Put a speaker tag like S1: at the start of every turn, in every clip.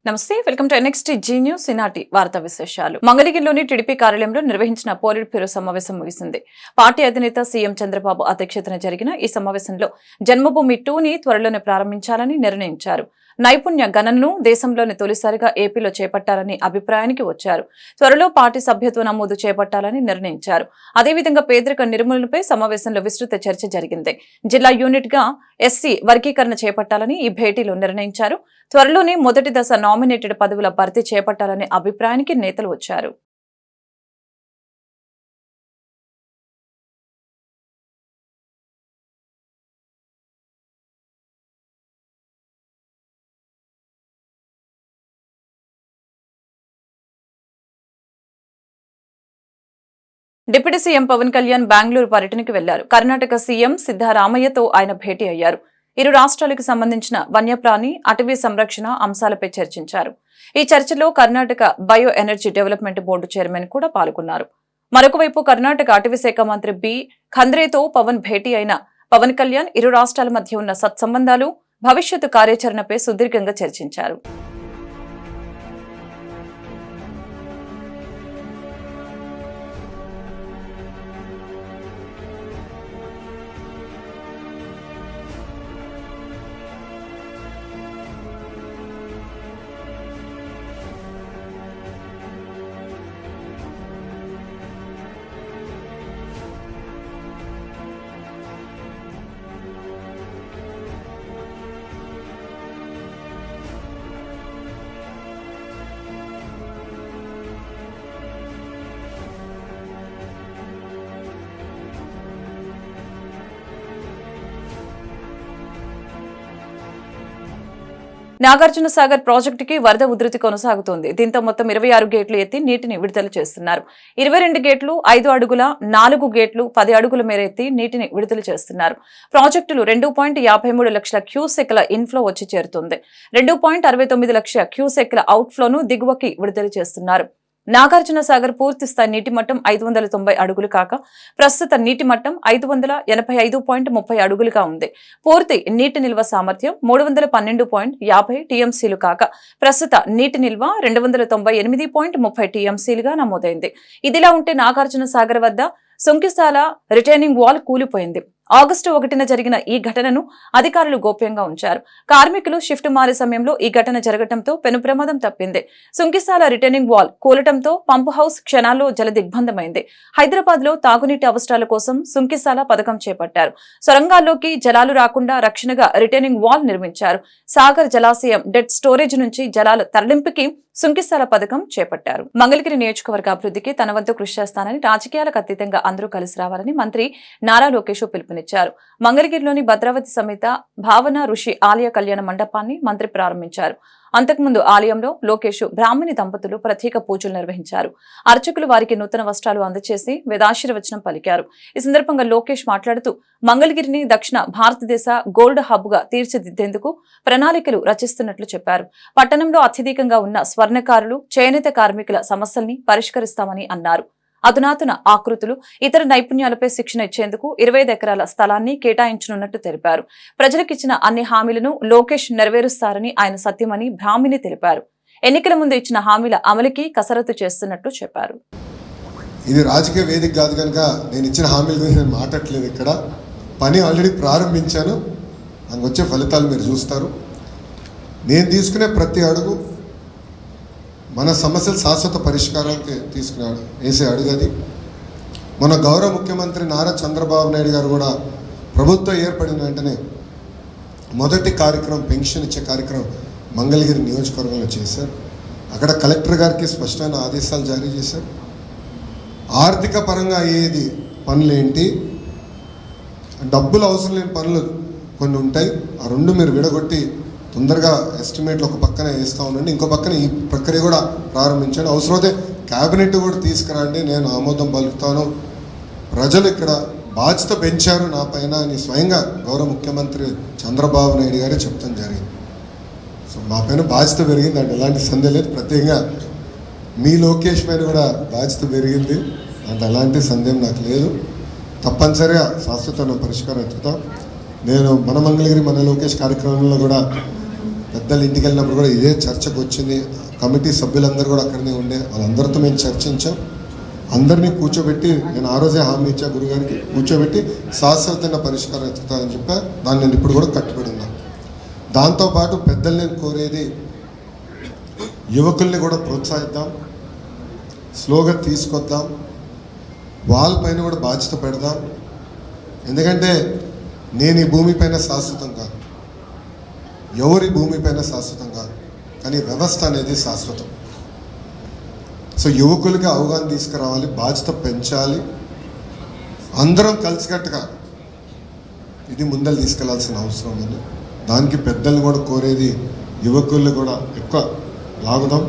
S1: నమస్తే welcome to next Zee news ఈనాటి వార్తా విశేషాలు. మంగళగిరిలోని టీడీపీ కార్యాలయంలో నిర్వహించిన పోలిట్ బ్యూరో సమావేశం ముగిసింది. పార్టీ అధినేత సీఎం చంద్రబాబు అధ్యక్షతన జరిగిన ఈ సమావేశంలో జన్మభూమి 2ని త్వరలోనే ప్రారంభించాలని నిర్ణయించారు. నైపుణ్య గణనను దేశంలోని తొలిసారిగా ఏపీలో చేపట్టాలని అభిప్రాయానికి వచ్చారు. త్వరలో పార్టీ సభ్యత్వ నమోదు చేపట్టాలని నిర్ణయించారు. అదేవిధంగా పేదరిక నిర్మూలనపై సమావేశంలో విస్తృత చర్చ జరిగింది. జిల్లా యూనిట్ గా ఎస్సీ వర్గీకరణ చేపట్టాలని ఈ భేటీలో నిర్ణయించారు. త్వరలోనే మొదటి దశ నామినేటెడ్ పదవుల భర్తీ చేపట్టాలనే అభిప్రాయానికి నేతలు వచ్చారు. డిప్యూటీ సీఎం పవన్ కళ్యాణ్ బెంగళూరు పర్యటనకు వెళ్లారు. కర్ణాటక సీఎం సిద్ధరామయ్యతో ఆయన భేటీ అయ్యారు. ఇరు రాష్ట్రాలకు సంబంధించిన వన్యప్రాణి, అటవీ సంరక్షణ అంశాలపై చర్చించారు. ఈ చర్చలో Karnataka bio energy development board chairman కూడా పాల్గొన్నారు. మరొకవైపు కర్ణాటక అటవీ శాఖ మంత్రి బి ఖంద్రేతో పవన్ భేటీ అయిన పవన్ కళ్యాణ్ ఇరు రాష్ట్రాల మధ్య ఉన్న సత్సంబంధాలు, భవిష్యత్తు కార్యాచరణపై సుదీర్ఘంగా చర్చించారు. నాగార్జున సాగర్ ప్రాజెక్టుకి వరద ఉధృతి కొనసాగుతోంది. దీంతో మొత్తం 26 గేట్లు ఎత్తి నీటిని విడుదల చేస్తున్నారు. 22 గేట్లు 5 అడుగుల, 4 గేట్లు 10 అడుగుల మేర ఎత్తి నీటిని విడుదల చేస్తున్నారు. ప్రాజెక్టులు 2.53 లక్షల క్యూసెక్ల ఇన్ఫ్లో వచ్చి చేరుతుంది. 2.69 లక్షల క్యూసెక్ల అవుట్ఫ్లోను దిగువకి విడుదల చేస్తున్నారు. నాగార్జున సాగర్ పూర్తి స్థాయి నీటి మట్టం 590 అడుగులు కాక ప్రస్తుత నీటి మట్టం 585.30 అడుగులుగా ఉంది. పూర్తి నీటి నిల్వ సామర్థ్యం 312.50 టీఎంసీలు కాక ప్రస్తుత నీటి నిల్వ 298.30 టీఎంసీలుగా నమోదైంది. ఇదిలా ఉంటే నాగార్జున సాగర్ వద్ద సుంకిసాల రిటైనింగ్ వాల్ కూలిపోయింది. ఆగస్టు 1న జరిగిన ఈ ఘటనను అధికారులు గోప్యంగా ఉంచారు. కార్మికులు షిఫ్ట్ మారే సమయంలో ఈ ఘటన జరగడంతో పెను ప్రమాదం తప్పింది. సుంకిసాల రిటైనింగ్ వాల్ కూలటంతో పంపు హౌస్ క్షణాల్లో జల దిగ్బంధమైంది. హైదరాబాద్ లో తాగునీటి అవసరాల కోసం సుంకిసాల పథకం చేపట్టారు. సొరంగాల్లోకి జలాలు రాకుండా రక్షణగా రిటైనింగ్ వాల్ నిర్మించారు. సాగర్ జలాశయం డెడ్ స్టోరేజ్ నుంచి జలాల తరలింపుకి సుంకిసాల పథకం చేపట్టారు. మంగళగిరి నియోజకవర్గ అభివృద్ధికి తన వంతు కృషి చేస్తానని, రాజకీయాలకు అతీతంగా అందరూ కలిసి రావాలని మంత్రి నారా లోకేష్ పిలుపునిచ్చారు. మంగళగిరిలోని భద్రావతి సమేత భావన ఋషి ఆలయ కళ్యాణ మండపాన్ని మంత్రి ప్రారంభించారు. అంతకుముందు ఆలయంలో లోకేష్ బ్రాహ్మణి దంపతులు ప్రత్యేక పూజలు నిర్వహించారు. అర్చకులు వారికి నూతన వస్త్రాలు అందజేసి వేదాశీర్వచనం పలికారు. ఈ సందర్భంగా లోకేష్ మాట్లాడుతూ మంగళగిరిని దక్షిణ భారతదేశ గోల్డ్ హబ్ గా తీర్చిదిద్దేందుకు ప్రణాళికలు రచిస్తున్నట్లు చెప్పారు. పట్టణంలో అత్యధికంగా ఉన్న స్వర్ణకారులు, చేనేత కార్మికుల సమస్యల్ని పరిష్కరిస్తామని అన్నారు. అధునాతన ఆకృతులు, ఇతర నైపుణ్యాలపై శిక్షణ ఇచ్చేందుకు 25 ఎకరాల స్థలాన్ని కేటాయించనున్నట్టు తెలిపారు. ప్రజలకిచ్చిన అన్ని హామీలను లోకేష్ నెరవేరుస్తారని ఆయన సత్యమని బ్రాహ్మణి తెలిపారు. ఎన్నికల ముందు ఇచ్చిన హామీల అమలుకి కసరత్తు చేస్తున్నట్లు చెప్పారు.
S2: ఇది రాజకీయ వేదిక కాదు కనుక నేను ఇచ్చిన హామీల గురించి నేను మాట్లాడలేదు. ఇక్కడ పని ఆల్రెడీ ప్రారంభించాను. అందుకు వచ్చే ఫలితాలు మీరు చూస్తారు. నేను తీసుకునే ప్రతి అడుగు మన సమస్యల శాశ్వత పరిష్కారానికి వేసే అడుగది. మన గౌరవ ముఖ్యమంత్రి నారా చంద్రబాబు నాయుడు గారు కూడా ప్రభుత్వం ఏర్పడిన వెంటనే మొదటి కార్యక్రమం పెన్షన్ ఇచ్చే కార్యక్రమం మంగళగిరి నియోజకవర్గంలో చేశారు. అక్కడ కలెక్టర్ గారికి స్పష్టమైన ఆదేశాలు జారీ చేశారు. ఆర్థిక పరంగా అయ్యేది పనులు ఏంటి, డబ్బులు అవసరం లేని పనులు కొన్ని ఉంటాయి. ఆ రెండు మీరు విడగొట్టి తొందరగా ఎస్టిమేట్లు ఒక పక్కన వేస్తూ ఉండండి, ఇంకో పక్కన ఈ ప్రక్రియ కూడా ప్రారంభించండి. అవసరమైతే క్యాబినెట్ కూడా తీసుకురండి, నేను ఆమోదం పలుకుతాను. ప్రజలు ఇక్కడ బాధ్యత పెంచారు నా పైన అని స్వయంగా గౌరవ ముఖ్యమంత్రి చంద్రబాబు నాయుడు గారే చెప్తాం జరిగింది. సో మా పైన బాధ్యత పెరిగింది అంటే ఎలాంటి సందేహం లేదు. ప్రత్యేకంగా మీ లోకేష్ పైన కూడా బాధ్యత పెరిగింది అంటే ఎలాంటి సందేహం నాకు లేదు. తప్పనిసరిగా శాశ్వత పరిష్కారం ఎత్తుతాం. నేను మన మంగళగిరి మన లోకేష్ కార్యక్రమంలో కూడా పెద్దలు ఇంటికి వెళ్ళినప్పుడు కూడా ఇదే చర్చకు వచ్చింది. కమిటీ సభ్యులందరూ కూడా అక్కడనే ఉండే, వాళ్ళందరితో మేము చర్చించాం. అందరినీ కూర్చోబెట్టి నేను ఆ రోజే హామీ ఇచ్చా గురుగారికి, కూర్చోబెట్టి శాశ్వతంగా పరిష్కారం ఎత్తుతానని చెప్పా. దాన్ని నేను ఇప్పుడు కూడా కట్టుబడి ఉన్నాను. దాంతోపాటు పెద్దలు నేను కోరేది, యువకుల్ని కూడా ప్రోత్సహిద్దాం, స్లోగా తీసుకొద్దాం, వాళ్ళపైన కూడా బాధ్యత పెడదాం. ఎందుకంటే నేను ఈ భూమిపైన శాశ్వతం కాదు, ఎవరి భూమిపైన శాశ్వతం కాదు, కానీ వ్యవస్థ అనేది శాశ్వతం. సో యువకులకి అవగాహన తీసుకురావాలి, బాధ్యత పెంచాలి, అందరం కలిసికట్టుగా ఇది ముందలు తీసుకెళ్లాల్సిన అవసరం ఉంది. దానికి పెద్దల్ని కూడా కోరేది, యువకుల్ని కూడా ఎక్కువ లాగుదాం,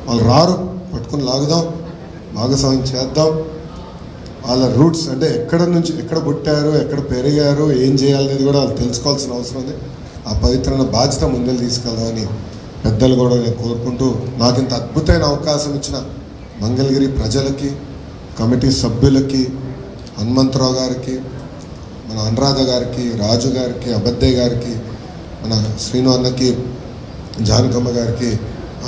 S2: వాళ్ళు రారు పట్టుకుని లాగుదాం, భాగస్వామ్యం చేద్దాం. వాళ్ళ రూట్స్ అంటే ఎక్కడ నుంచి ఎక్కడ పుట్టారు, ఎక్కడ పెరిగారు, ఏం చేయాలనేది కూడా వాళ్ళు తెలుసుకోవాల్సిన అవసరం ఉంది. ఆ పవిత్రమైన బాధ్యత ముందలు తీసుకెళ్దామని పెద్దలు కూడా నేను కోరుకుంటూ, నాకు ఇంత అద్భుతమైన అవకాశం ఇచ్చిన మంగళగిరి ప్రజలకి, కమిటీ సభ్యులకి, హనుమంతరావు గారికి, మన అనురాధ గారికి, రాజు గారికి, అబద్దయ్య గారికి, మన శ్రీను అన్నకి, జానకమ్మ గారికి,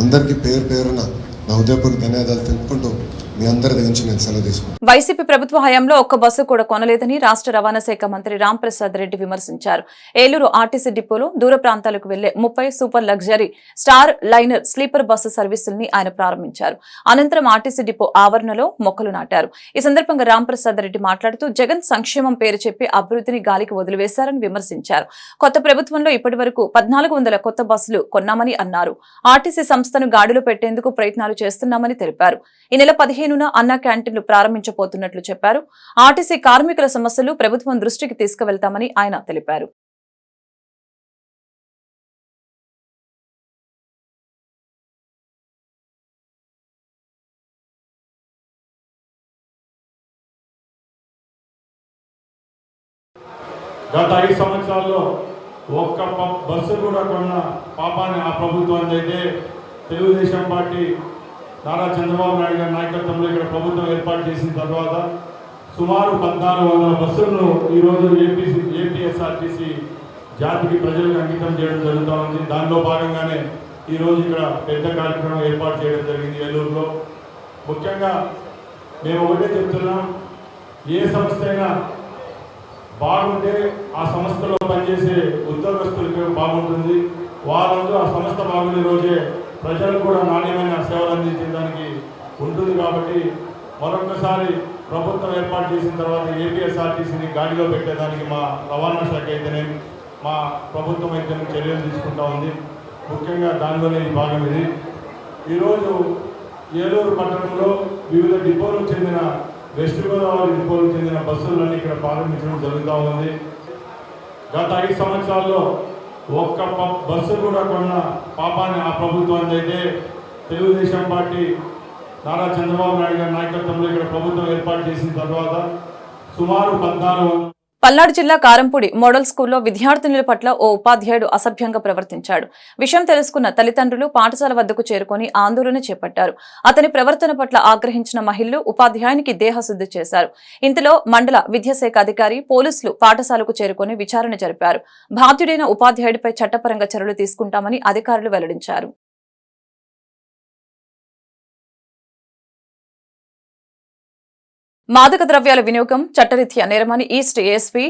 S2: అందరికీ పేరు పేరున నా హృదయపూర్వక ధన్యవాదాలు తెలుపుకుంటూ మీ అందరి దగ్గర నుంచి నేను సెలవు తీసుకుంటాను.
S1: వైసీపీ ప్రభుత్వ హయాంలో ఒక్క బస్సు కూడా కొనలేదని రాష్ట్ర రవాణా శాఖ మంత్రి రాంప్రసాద్ రెడ్డి విమర్శించారు. ఏలూరు ఆర్టీసీ డిపోలో దూర ప్రాంతాలకు వెళ్లే 30 super luxury star liner sleeper bus సర్వీసుల్ని ఆయన ప్రారంభించారు. అనంతరం ఆర్టీసీ డిపో ఆవరణలో మొక్కలు నాటారు. ఈ సందర్భంగా రాంప్రసాద్ రెడ్డి మాట్లాడుతూ జగన్ సంక్షేమం పేరు చెప్పి అభివృద్ధిని గాలికి వదిలివేశారని విమర్శించారు. కొత్త ప్రభుత్వంలో ఇప్పటి వరకు 1400 కొత్త బస్సులు కొన్నామని అన్నారు. ఆర్టీసీ సంస్థను గాడిలో పెట్టేందుకు ప్రయత్నాలు చేస్తున్నామని తెలిపారు. ఈ నెల 15న అన్నా క్యాంటీన్లు ప్రారంభించబోతున్నట్లు చెప్పారు. ఆర్టీసీ కార్మికుల సమస్యలు ప్రభుత్వం దృష్టికి తీసుకువెళ్తామని ఆయన తెలిపారు.
S3: గత 5 సంవత్సరాల్లో ఒక్క బస్సు కూడా కొన్న పాపాన్ని ఆ ప్రభుత్వాన్ని అయితే తెలుగుదేశం పార్టీ నారా చంద్రబాబు నాయుడు గారి నాయకత్వంలో ఇక్కడ ప్రభుత్వం ఏర్పాటు చేసిన తర్వాత సుమారు 1400 బస్సులను ఈరోజు ఏపీఎస్ఆర్టీసీ జాతికి ప్రజలకు అంకితం చేయడం జరుగుతూ ఉంది. దానిలో భాగంగానే ఈరోజు ఇక్కడ పెద్ద కార్యక్రమం ఏర్పాటు చేయడం జరిగింది ఏలూరులో. ముఖ్యంగా మేము ఒకటే చెప్తున్నాం, ఏ సంస్థ అయినా బాగుంటే ఆ సంస్థలో పనిచేసే ఉద్యోగస్తులకు బాగుంటుంది. వాళ్ళందరూ ఆ సంస్థ బాగుండే రోజే ప్రజలకు కూడా నాణ్యమైన సేవలు అందించడానికి ఉంటుంది. కాబట్టి మరొకసారి ప్రభుత్వం ఏర్పాటు చేసిన తర్వాత ఏపీఎస్ఆర్టీసీని గాడిలో పెట్టేదానికి మా రవాణా శాఖ అయితేనే, మా ప్రభుత్వం అయితేనే చర్యలు తీసుకుంటా ఉంది. ముఖ్యంగా దానిలోనే ఈ భాగం ఇది. ఈరోజు ఏలూరు పట్టణంలో వివిధ డిపోలకు చెందిన వెస్ట్ గోదావరి డిపోలకు చెందిన బస్సులన్నీ ఇక్కడ ప్రారంభించడం జరుగుతూ ఉంది. గత 5 సంవత్సరాల్లో ఒక్క బస్సు కూడా కొన్న పాపాన్ని ఆ ప్రభుత్వాన్ని అయితే తెలుగుదేశం పార్టీ నారా చంద్రబాబు నాయుడు గారి నాయకత్వంలో ఇక్కడ ప్రభుత్వం ఏర్పాటు చేసిన తర్వాత సుమారు 1400.
S1: పల్నాడు జిల్లా కారంపూడి మోడల్ స్కూల్లో విద్యార్థినుల పట్ల ఓ ఉపాధ్యాయుడు అసభ్యంగా ప్రవర్తించాడు. విషయం తెలుసుకున్న తల్లిదండ్రులు పాఠశాల వద్దకు చేరుకొని ఆందోళన చేపట్టారు. అతని ప్రవర్తన పట్ల ఆగ్రహించిన మహిళలు ఉపాధ్యాయునికి దేహశుద్ధి చేశారు. ఇంతలో మండల విద్యాశాఖ అధికారి, పోలీసులు పాఠశాలకు చేరుకొని విచారణ జరిపారు. బాధ్యుడైన ఉపాధ్యాయుడిపై చట్టపరంగా చర్యలు తీసుకుంటామని అధికారులు వెల్లడించారు. మాదక ద్రవ్యాల వినియోగం చట్టరీత్యా నేరమని ఈస్ట్ ఏఎస్పీ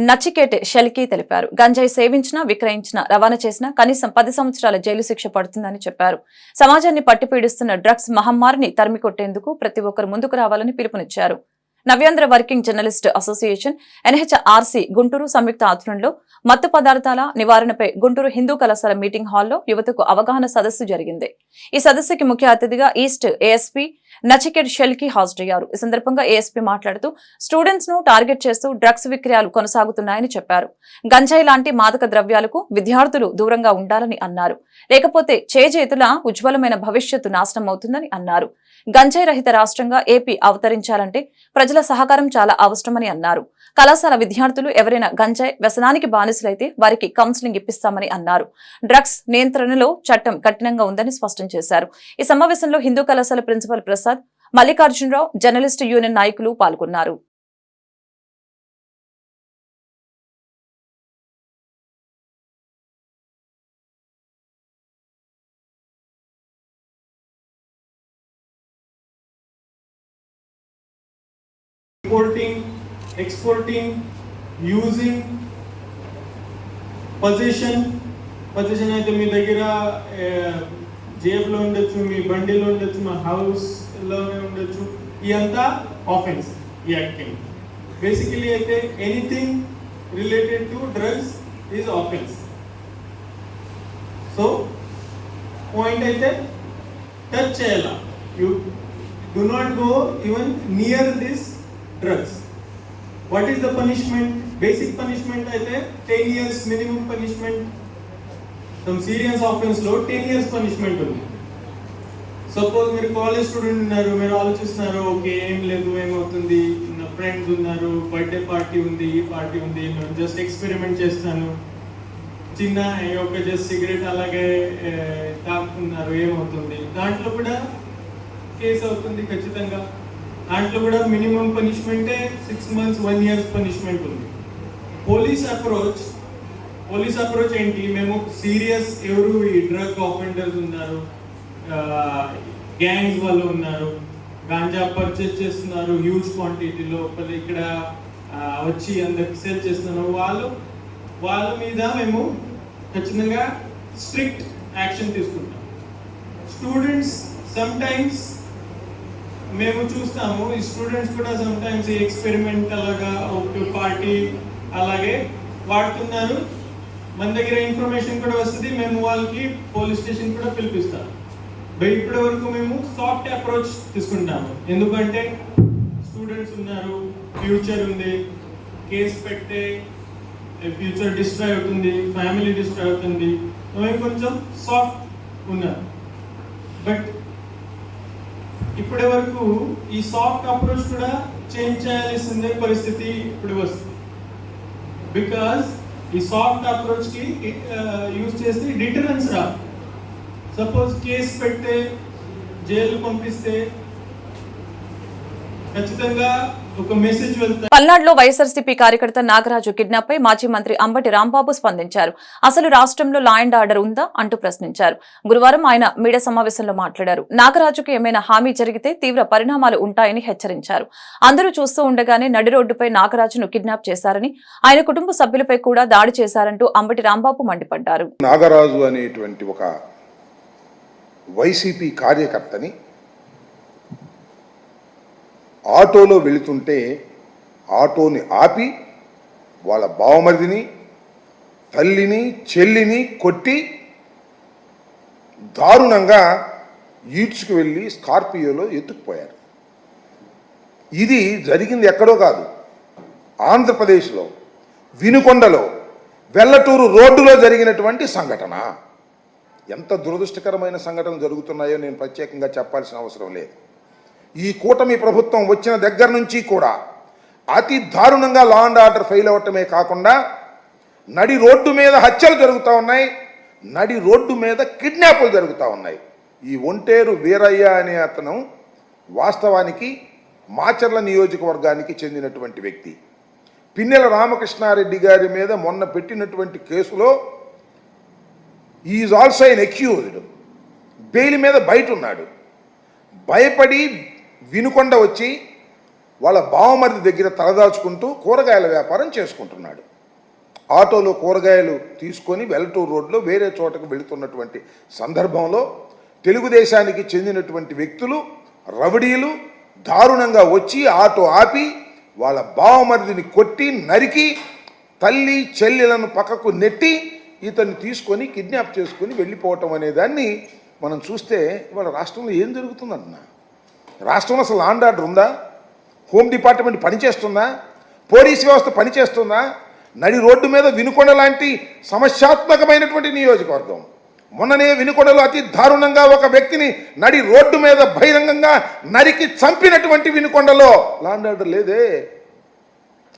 S1: నచికేట్ షెల్కీ తెలిపారు. గంజాయి సేవించినా, విక్రయించినా, రవాణా చేసినా కనీసం 10 సంవత్సరాల జైలు శిక్ష పడుతుందని చెప్పారు. సమాజాన్ని పట్టిపీడిస్తున్న డ్రగ్స్ మహమ్మారిని తరిమికొట్టేందుకు ప్రతి ఒక్కరు ముందుకు రావాలని పిలుపునిచ్చారు. Navyandhra working journalist association NHRC Guntur సంయుక్త ఆధ్వర్యంలో మత్తు పదార్థాల నివారణపై గుంటూరు హిందూ కళాశాల మీటింగ్ హాల్లో యువతకు అవగాహన సదస్సు జరిగింది. ఈ సదస్సుకి ముఖ్య అతిథిగా ఈస్ట్ ఏఎస్పీ నచికేట్ షెల్కీ హాజరయ్యారు. ఈ సందర్భంగా ఏఎస్పీ మాట్లాడుతూ స్టూడెంట్స్ ను టార్గెట్ చేస్తూ డ్రగ్స్ విక్రయాలు కొనసాగుతున్నాయని చెప్పారు. గంజాయి లాంటి మాదక ద్రవ్యాలకు విద్యార్థులు దూరంగా ఉండాలని అన్నారు. లేకపోతే చేజేతుల ఉజ్వలమైన భవిష్యత్తు నాశనం అవుతుందని అన్నారు. గంజాయి రహిత రాష్ట్రంగా ఏపీ అవతరించాలంటే ప్రజల సహకారం చాలా అవసరమని అన్నారు. కళాశాల విద్యార్థులు ఎవరైనా గంజాయి వ్యసనానికి బానిసలైతే వారికి కౌన్సిలింగ్ ఇప్పిస్తామని అన్నారు. డ్రగ్స్ నియంత్రణలో చట్టం కఠినంగా ఉందని స్పష్టం చేశారు. ఈ సమావేశంలో హిందూ కళాశాల principal Prasad, Mallikarjunarao, journalist union నాయకులు పాల్గొన్నారు.
S4: importing, exporting, using, possession అయితే మీ దగ్గర జేబులో ఉండొచ్చు, మీ బండిలో ఉండొచ్చు, మా హౌస్లోనే ఉండొచ్చు. ఇదంతా ఆఫెన్స్ ఈ యాక్టింగ్. బేసికలీ అయితే anything related to drugs is offence. So point అయితే టచ్ చేయాలా, you do not go even near this drugs. What is the punishment? Basic punishment అయితే 10 years minimum punishment. Some serious offense లో 10 years punishment ఉంది. Suppose మీరు college student ఉన్నారు, మీరు ఆలోచిస్తున్నారు okay ఏం లేదు ఏమవుతుంది, నా ఫ్రెండ్స్ ఉన్నారు, బర్త్డే పార్టీ ఉంది, ఈ పార్టీ ఉంది, నేను జస్ట్ ఎక్స్పెరిమెంట్ చేస్తాను, చిన్న ఒక జస్ట్ సిగరెట్ అలాగే తాకుతున్నారు, ఏమవుతుంది, దాంట్లో కూడా కేసు అవుతుంది ఖచ్చితంగా. దాంట్లో కూడా మినిమం పనిష్మెంటే 6 months 1 year పనిష్మెంట్ ఉంది. పోలీస్ అప్రోచ్ ఏంటి, మేము సీరియస్ ఎవరు ఈ డ్రగ్ ఆఫెండర్స్ ఉన్నారు, గ్యాంగ్స్ వాళ్ళు ఉన్నారు, గాంజా పర్చేస్ చేస్తున్నారు హ్యూజ్ క్వాంటిటీలో, ఇక్కడ వచ్చి అందరికి సేల్ చేస్తున్నారు, వాళ్ళ మీద మేము ఖచ్చితంగా స్ట్రిక్ట్ యాక్షన్ తీసుకుంటాం. స్టూడెంట్స్ సమ్ టైమ్స్ మేము చూస్తాము, ఈ స్టూడెంట్స్ కూడా సమ్ టైమ్స్ ఈ ఎక్స్పెరిమెంట్ అలాగా ఒక పార్టీ అలాగే వాడుతున్నారు, మన దగ్గర ఇన్ఫర్మేషన్ కూడా వస్తుంది, మేము వాళ్ళకి పోలీస్ స్టేషన్ కూడా పిలిపిస్తాం. ఇప్పటి వరకు మేము సాఫ్ట్ అప్రోచ్ తీసుకుంటాము, ఎందుకంటే స్టూడెంట్స్ ఉన్నారు, ఫ్యూచర్ ఉంది, కేసు పెట్టే ఫ్యూచర్ డిస్ట్రాయ్ అవుతుంది, ఫ్యామిలీ డిస్ట్రాయ్ అవుతుంది, మేము కొంచెం సాఫ్ట్ ఉన్నారు. బట్ ఇప్పటి వరకు ఈ సాఫ్ట్ అప్రోచ్ కూడా చేంజ్ చేయాల్సిందే పరిస్థితి ఇప్పుడు వస్తుంది. బికాస్ ఈ సాఫ్ట్ అప్రోచ్ కి యూజ్ చేస్తే డిటరెన్స్ రా. సపోజ్ కేసు పెట్టే జైలు పంపిస్తే ఖచ్చితంగా ఒక మెసేజ్ వెళ్తాయి.
S1: పల్నాడులో వైఎస్ఆర్సీపీ కార్యకర్త నాగరాజు కిడ్నాప్ పై మాజీ మంత్రి అంబటి రాంబాబు స్పందించారు. అసలు రాష్ట్రంలో లా అండ్ ఆర్డర్ ఉందా అంటూ ప్రశ్నించారు. గురువారం ఆయన మీడియా సమావేశంలో మాట్లాడారు. నాగరాజుకు ఏమైనా హామీ జరిగితే తీవ్ర పరిణామాలు ఉంటాయని హెచ్చరించారు. అందరూ చూస్తూ ఉండగానే నడి రోడ్డుపై నాగరాజును కిడ్నాప్ చేశారని, ఆయన కుటుంబ సభ్యులపై కూడా దాడి చేశారంటూ అంబటి రాంబాబు మండిపడ్డారు.
S5: నాగరాజు అనేటువంటి ఒక వైసీపీ కార్యకర్తని ఆటోలో వెళుతుంటే ఆటోని ఆపి వాళ్ళ బావమరిదిని, తల్లిని, చెల్లిని కొట్టి దారుణంగా ఈడ్చుకు వెళ్ళి స్కార్పియోలో ఎత్తుకుపోయారు. ఇది జరిగింది ఎక్కడో కాదు, ఆంధ్రప్రదేశ్లో వినుకొండలో వెల్లటూరు రోడ్డులో జరిగినటువంటి సంఘటన. ఎంత దురదృష్టకరమైన సంఘటనలు జరుగుతున్నాయో నేను ప్రత్యేకంగా చెప్పాల్సిన అవసరం లేదు. ఈ కూటమి ప్రభుత్వం వచ్చిన దగ్గర నుంచి కూడా అతి దారుణంగా లా అండ్ ఆర్డర్ ఫెయిల్ అవ్వటమే కాకుండా నడి రోడ్డు మీద హత్యలు జరుగుతూ ఉన్నాయి, నడి రోడ్డు మీద కిడ్నాపులు జరుగుతూ ఉన్నాయి. ఈ ఒంటేరు వీరయ్య అనే అతను వాస్తవానికి మాచర్ల నియోజకవర్గానికి చెందినటువంటి వ్యక్తి. పిన్నెల రామకృష్ణారెడ్డి గారి మీద మొన్న పెట్టినటువంటి కేసులో is also an accused. Bail మీద బయట ఉన్నాడు. భయపడి వినుకొండ వచ్చి వాళ్ళ బావమరిది దగ్గర తలదాచుకుంటూ కూరగాయల వ్యాపారం చేసుకుంటున్నాడు. ఆటోలో కూరగాయలు తీసుకొని వెల్లటూరు రోడ్లో వేరే చోటకు వెళుతున్నటువంటి సందర్భంలో తెలుగుదేశానికి చెందినటువంటి వ్యక్తులు, రౌడీలు దారుణంగా వచ్చి ఆటో ఆపి వాళ్ళ బావమరిదిని కొట్టి నరికి తల్లి చెల్లెలను పక్కకు నెట్టి ఇతన్ని తీసుకొని కిడ్నాప్ చేసుకొని వెళ్ళిపోవటం అనే దాన్ని మనం చూస్తే ఇవాళ రాష్ట్రంలో ఏం జరుగుతుందన్న, రాష్ట్రంలో అసలు లా అండ్ ఆర్డర్ ఉందా? హోమ్ డిపార్ట్మెంట్ పనిచేస్తుందా? పోలీస్ వ్యవస్థ పనిచేస్తుందా? నడి రోడ్డు మీద వినుకొండ లాంటి సమస్యాత్మకమైనటువంటి నియోజకవర్గం, మొన్ననే వినుకొండలో అతి దారుణంగా ఒక వ్యక్తిని నడి రోడ్డు మీద బహిరంగంగా నరికి చంపినటువంటి వినుకొండలో లా అండ్ ఆర్డర్ లేదే.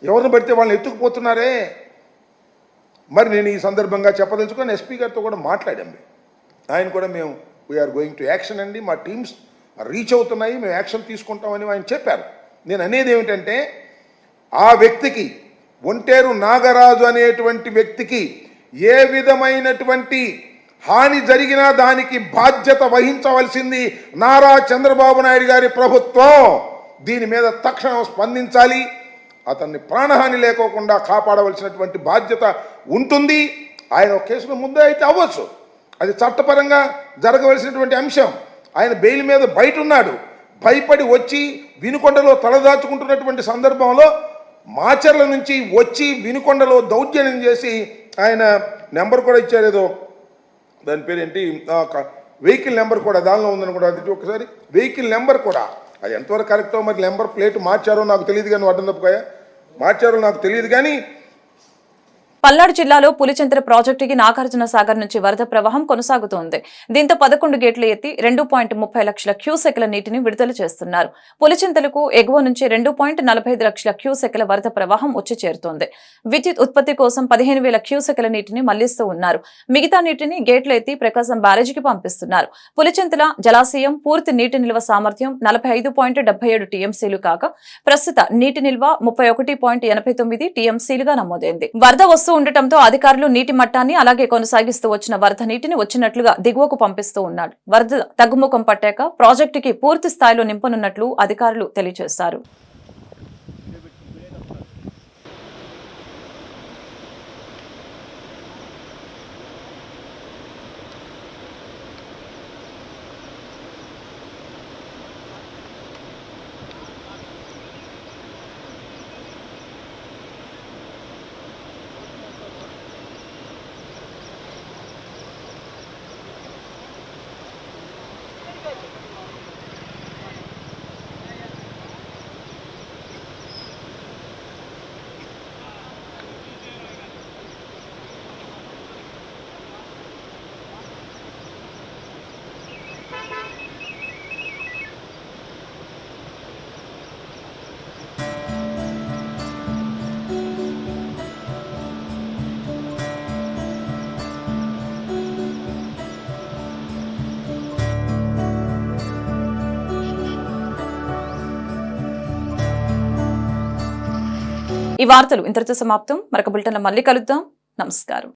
S5: ఎవరిని పడితే వాళ్ళని ఎత్తుకుపోతున్నారే. మరి నేను ఈ సందర్భంగా చెప్పదలుచుకొని ఎస్పీ గారితో కూడా మాట్లాడాము. ఆయన కూడా మేము వీఆర్ గోయింగ్ టు యాక్షన్ అండి, మా టీమ్స్ రీచ్ అవుతున్నాయి, మేము యాక్షన్ తీసుకుంటామని ఆయన చెప్పారు. నేను అనేది ఏమిటంటే ఆ వ్యక్తికి, ఒంటేరు నాగరాజు అనేటువంటి వ్యక్తికి ఏ విధమైనటువంటి హాని జరిగినా దానికి బాధ్యత వహించవలసింది నారా చంద్రబాబు నాయుడు గారి ప్రభుత్వం. దీని మీద తక్షణం స్పందించాలి. అతన్ని ప్రాణహాని లేకోకుండా కాపాడవలసినటువంటి బాధ్యత ఉంటుంది. ఆయన ఒక కేసులో ముందే అయితే అవ్వచ్చు, అది చట్టపరంగా జరగవలసినటువంటి అంశం. ఆయన బెయిల్ మీద బయట ఉన్నాడు, భయపడి వచ్చి వినుకొండలో తలదాచుకుంటున్నటువంటి సందర్భంలో మాచర్ల నుంచి వచ్చి వినుకొండలో దౌర్జన్యం చేసి ఆయన నెంబర్ కూడా ఇచ్చారు, ఏదో దాని పేరు ఏంటి, వెహికల్ నెంబర్ కూడా దానిలో ఉందని కూడా అది ఒకసారి వెహికల్ నెంబర్ కూడా అది ఎంతవరకు కరెక్టో మరి నెంబర్ ప్లేట్ మార్చారో నాకు తెలియదు, కానీ అడ్డం తప్పుకోయా మార్చారో నాకు తెలియదు. కానీ
S1: పల్నాడు జిల్లాలో పులిచింతల ప్రాజెక్టుకి నాగార్జున సాగర్ నుంచి వరద ప్రవాహం కొనసాగుతోంది. దీంతో 11 గేట్లు ఎత్తి 2.30 లక్షల క్యూసెక్ల నీటిని విడుదల చేస్తున్నారు. పులిచింతలకు ఎగువ నుంచి 2.45 లక్షల క్యూసెక్ల వరద ప్రవాహం వచ్చి చేరుతోంది. విద్యుత్ ఉత్పత్తి కోసం 15,000 క్యూసెక్ల నీటిని మళ్లిస్తూ ఉన్నారు. మిగతా నీటిని గేట్లు ఎత్తి ప్రకాశం బ్యారేజీకి పంపిస్తున్నారు. పులిచింతల జలాశయం పూర్తి నీటి నిల్వ సామర్థ్యం 45.77 టీఎంసీలు కాగా ప్రస్తుత నీటి నిల్వ 31.89 టీఎంసీలుగా నమోదైంది. వరద వస్తూ ఉండటంతో అధికారులు నీటి మట్టాన్ని అలాగే కొనసాగిస్తూ వచ్చిన వరద నీటిని వచ్చినట్లుగా దిగువకు పంపిస్తూ ఉన్నారు. వరద తగ్గుముఖం పట్టాక ప్రాజెక్టుకి పూర్తి స్థాయిలో నింపనున్నట్లు అధికారులు తెలియజేశారు. ఈ వార్తలు ఇంతటితో సమాప్తం. మరొక బులెటిన్లో మళ్ళీ కలుద్దాం. నమస్కారం.